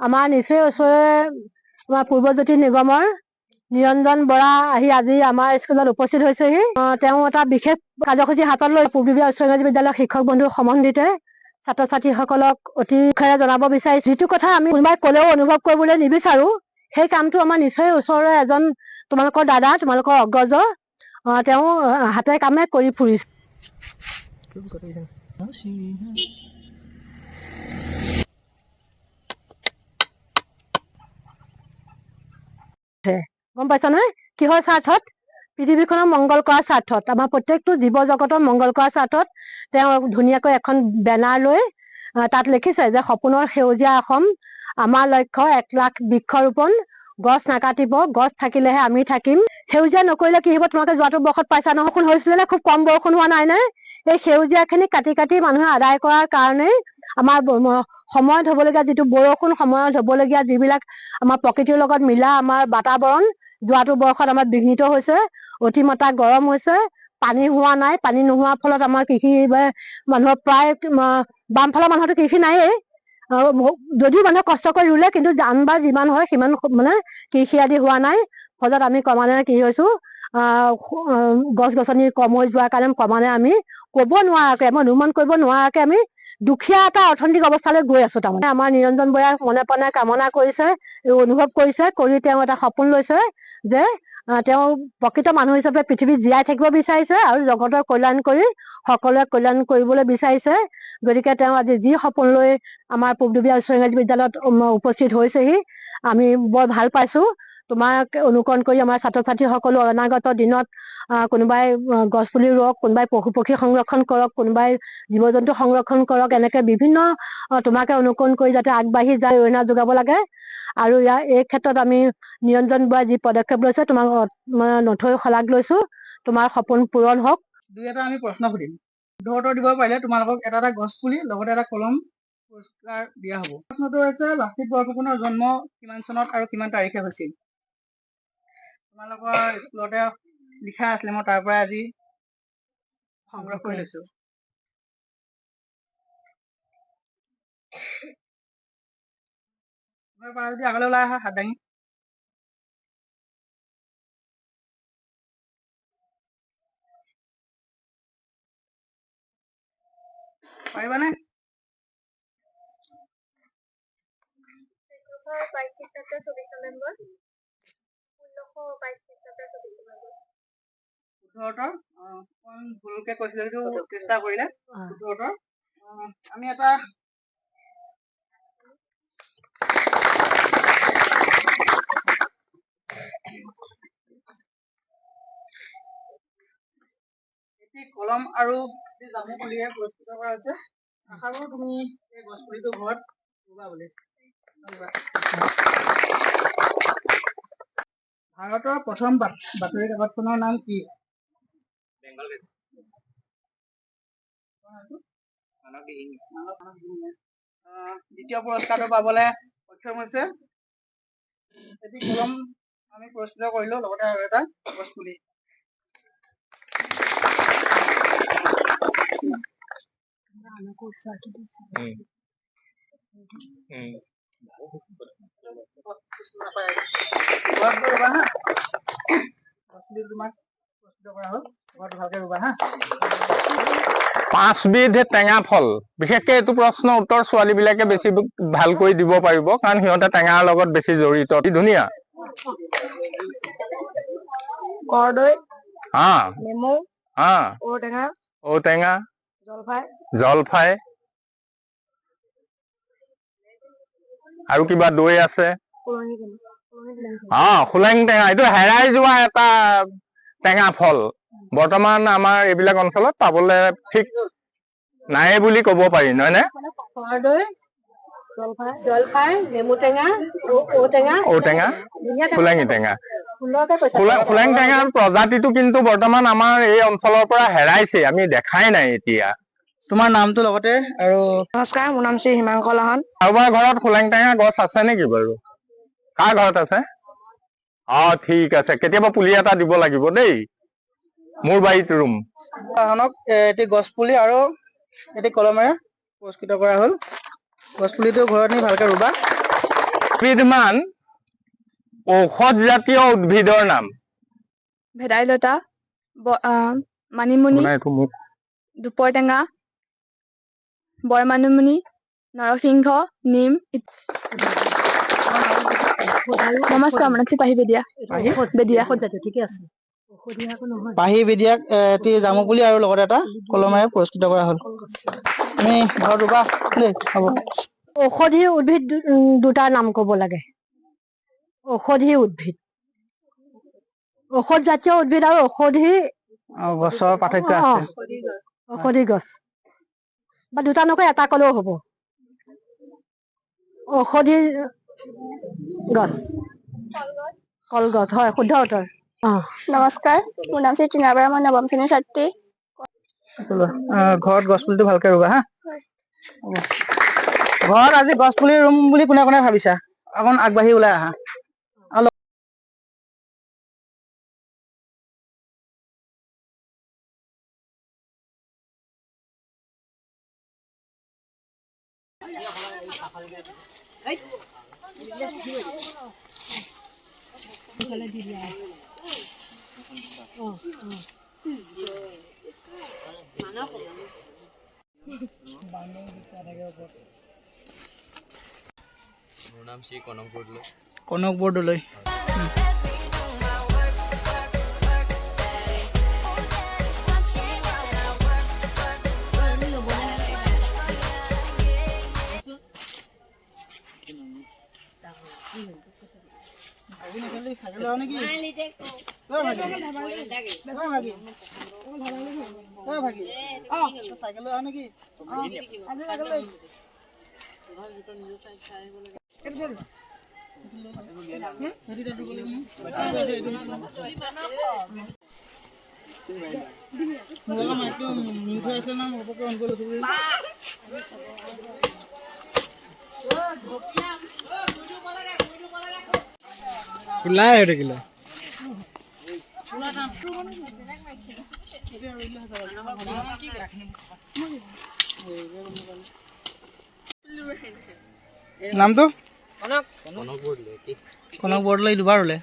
আমাৰ নিচেই ওচৰৰে আমাৰ পূৰ্বজ্যোতি নিগমৰ নিৰঞ্জন বৰা আহি আজি আমাৰ স্কুলত উপস্থিত হৈছেহি। তেওঁ এটা বিশেষ কাৰ্যসূচী হাতত লৈ পূবদিবীয়া উচ্চ ইংৰাজী বিদ্যালয়ৰ শিক্ষক বন্ধু সম্বন্ধিতে ছাত্ৰ ছাত্ৰীসকলক অতি মুখেৰে জনাব বিচাৰিছো। যিটো কথা আমি কোনোবাই ক'লেও অনুভৱ কৰিবলৈ নিবিচাৰো, সেই কামটো আমাৰ নিশ্চয় ওচৰৰে এজন তোমালোকৰ দাদা, তোমালোকৰ অগ্ৰজ, তেওঁ হাতে কামে কৰি ফুৰিছে। গম পাইছা নহয়? কিহৰ স্বাৰ্থত? পৃথিৱীখনৰ মংগল কৰাৰ স্বাৰ্থত, আমাৰ প্ৰত্যেকটো জীৱ জগতৰ মংগল কৰাৰ স্বাৰ্থত তেওঁ ধুনীয়াকৈ এখন বেনাৰ লৈ তাত লিখিছে যে সপোনৰ সেউজীয়া অসম, আমাৰ লক্ষ্য 1 লাখ বৃক্ষ ৰোপণ, গছ নাকাটিব, গছ থাকিলেহে আমি থাকিম। সেউজীয়া নকৰিলে কি হ'ব? তোমালোকে যোৱাটো বৰ্ষত পাইছা নহয়, বৰষুণ হৈছিলে নে? খুব কম বৰষুণ হোৱা নাই নে? এই সেউজীয়াখিনি কাটি কাটি মানুহে আদায় কৰাৰ কাৰণেই আমাৰ সময়ত হ'বলগীয়া যিটো বৰষুণ, সময়ত হ'বলগীয়া যিবিলাক আমাৰ প্ৰকৃতিৰ লগত মিলা আমাৰ বাতাবৰণ, যোৱাটো বৰ্ষত আমাৰ বিঘ্নিত হৈছে, অতিমাত্ৰা গৰম হৈছে, পানী হোৱা নাই। পানী নোহোৱাৰ ফলত আমাৰ কৃষি মানুহৰ প্ৰায় বামফালৰ মানুহৰতো কৃষি নায়েই, যদিও মানুহে কষ্ট কৰি ৰুলে, কিন্তু জানবাৰ যিমান হয় সিমান মানে কৃষি আদি হোৱা নাই। ফলত আমি ক্ৰমান্বয়ে কি হৈছো, গছ গছনি কম হৈ যোৱাৰ কাৰণে ক্ৰমান্বয়ে আমি ক'ব নোৱাৰাকে, মই অনুমান কৰিব নোৱাৰাকে আমি দুখীয়া এটা অৰ্থনৈতিক অৱস্থালৈ গৈ আছো। তাৰমানে আমাৰ নিৰঞ্জন বৰাই মনে প্ৰাণে কামনা কৰিছে, অনুভৱ কৰিছে, কৰি তেওঁ এটা সপোন লৈছে যে তেওঁ প্ৰকৃত মানুহ হিচাপে পৃথিৱীত জীয়াই থাকিব বিচাৰিছে আৰু জগতৰ কল্যাণ কৰি সকলোৱে কল্যাণ কৰিবলৈ বিচাৰিছে। গতিকে তেওঁ আজি যি সপোন লৈ আমাৰ পূবদিবীয়া উচ্চ ইংৰাজী বিদ্যালয়ত উপস্থিত হৈছেহি, আমি বৰ ভাল পাইছো। তোমাক অনুকৰণ কৰি আমাৰ ছাত্ৰ ছাত্ৰীসকলো অনাগত দিনত কোনোবাই গছ পুলি ৰুৱক, কোনোবাই পশু পক্ষী সংৰক্ষণ কৰক, কোনোবাই জীৱ জন্তু সংৰক্ষণ কৰক, এনেকে বিভিন্ন তোমাকে অনুকৰণ কৰি যাতে আগবাঢ়ি যায় অৰিহণা যোগাব লাগে। আৰু এই ক্ষেত্ৰত আমি নিৰঞ্জন বৰাই যি পদক্ষেপ লৈছে, তোমাক নথৈ শলাগ লৈছো। তোমাৰ সপোন পূৰণ হওক। দুই এটা আমি প্ৰশ্ন সুধিম, উত্তৰ দিব পাৰিলে তোমালোকক এটা এটা গছ পুলি লগতে এটা কলম পুৰস্কাৰ দিয়া হ'ব। প্ৰশ্নটো হৈছে লাচিত বৰফুকনৰ জন্ম কিমান চনত আৰু কিমান তাৰিখে হৈছিল? তোমালোকৰ স্কুলতে লিখা আছিলে, মই তাৰ পৰা আজি সংগ্ৰহ কৰি লৈছো। পাৰা যদি আগলৈ ওলাই আহা হাত দাঙি। পাৰিবানে? উত্তৰতৰ ভুলকে কৈছিলে যদিও চেষ্টা কৰিলে। উত্তৰতৰ আমি এটা এটি কলম আৰু জামু পুলিয়ে পুৰস্কৃত কৰা হৈছে। আশা কৰো তুমি এই গছ পুলিটো ঘৰত ৰুবা বুলি। ভাৰতৰ প্ৰথম বাতৰি কাকতখনৰ নাম কি? দ্বিতীয় পুৰস্কাৰটো পাবলৈ সক্ষম হৈছে। এটি কলম আমি পুৰস্কৃত কৰিলো, লগতে আৰু এটা গছ পুলি। পাঁচবিধ টেঙা ফল, বিশেষকে এইটো প্ৰশ্ন উত্তৰ ছোৱালী বিলাকে বেছি ভালকৈ দিব পাৰিব, কাৰণ সিহঁতে টেঙাৰ লগত বেছি জড়িত। ধুনীয়া। কৰ্দৈ, নেমু, ঔটেঙা, ঔটেঙা, জলফাই, জলফাই, আৰু কিবা দৈ আছে, খোলেং টেঙা। এইটো হেৰাই যোৱা এটা টেঙা ফল, বৰ্তমান আমাৰ এইবিলাক অঞ্চলত পাবলৈ ঠিক নাই বুলি ক'ব পাৰি, নহয় নে? কৰ্দৈ, জলফাই, নেমু টেঙা, ঔটেঙা, খোলেং টেঙা। খোলেং টেঙাৰ প্ৰজাতিটো কিন্তু বৰ্তমান আমাৰ এই অঞ্চলৰ পৰা হেৰাইছে, আমি দেখাই নাই এতিয়া। তোমাৰ নামটো লগতে আৰু নমস্কাৰ, মোৰ নাম শ্ৰী হিমাংক লাহন। কাৰোবাৰ ঘৰত খোলেং টেঙা গছ আছে নেকি বাৰু? কাৰ ঘৰত আছে? ঠিক আছে, কেতিয়াবা পুলি এটা দিব লাগিব দেই, মোৰ বাৰীত ৰুম। এটি গছ পুলি আৰু এটি কলমেৰে পুৰস্কৃত কৰা হ'ল। গছ পুলিটো ঘৰত নি ভালকে ৰুবা। বিধমান ঔষধ জাতীয় উদ্ভিদৰ নাম। ভেদাইলতা, মানিমুনি, এইটো মোক দুপৰ টেঙা, বৰমানিমুনি, নৰসিংহ, নিম। নমস্কাৰ, মনাক্ষী পাহি বেদিয়া। বেদিয়া ঠিকে আছে। ঔষধীয়া একো নহয়। পাহি বেদিয়াক এটি জামুপুলি আৰু লগতে এটা কলমেৰে পুৰস্কৃত কৰা হ'ল। তুমি ঘৰত ৰুবা দেই, হ'ব। ঔষধি উদ্ভিদ দুটাৰ নাম ক'ব লাগে। ঔষধি উদ্ভিদ, ঔষধ জাতীয় উদ্ভিদ আৰু ঔষধি গছৰ পাৰ্থক্য আছে। ঔষধি গছ বা দুটা নকৈ এটা ক'লেও হ'ব। ঔষধি গছ, কলগছ, হয়, শুদ্ধ উত্তৰ। নমস্কাৰ, মোৰ নাম শ্ৰী তৃণা বৰা, মই নৱম শ্ৰেণীৰ ছাত্ৰী। ঘৰত গছ পুলিটো ভালকে ৰুবা হা। হ'ব। ঘৰত আজি গছ পুলি ৰুম বুলি কোনে কোনে ভাবিছা? অকণ আগবাঢ়ি ওলাই আহা। মোৰ নাম শ্ৰী কনক বৰদলৈ। কনক বৰদলৈ। ওলাই হৈ থাকিলে। নামটো কনক বৰদলৈ। কনক বৰদলৈ দুবাৰ ৰুলে।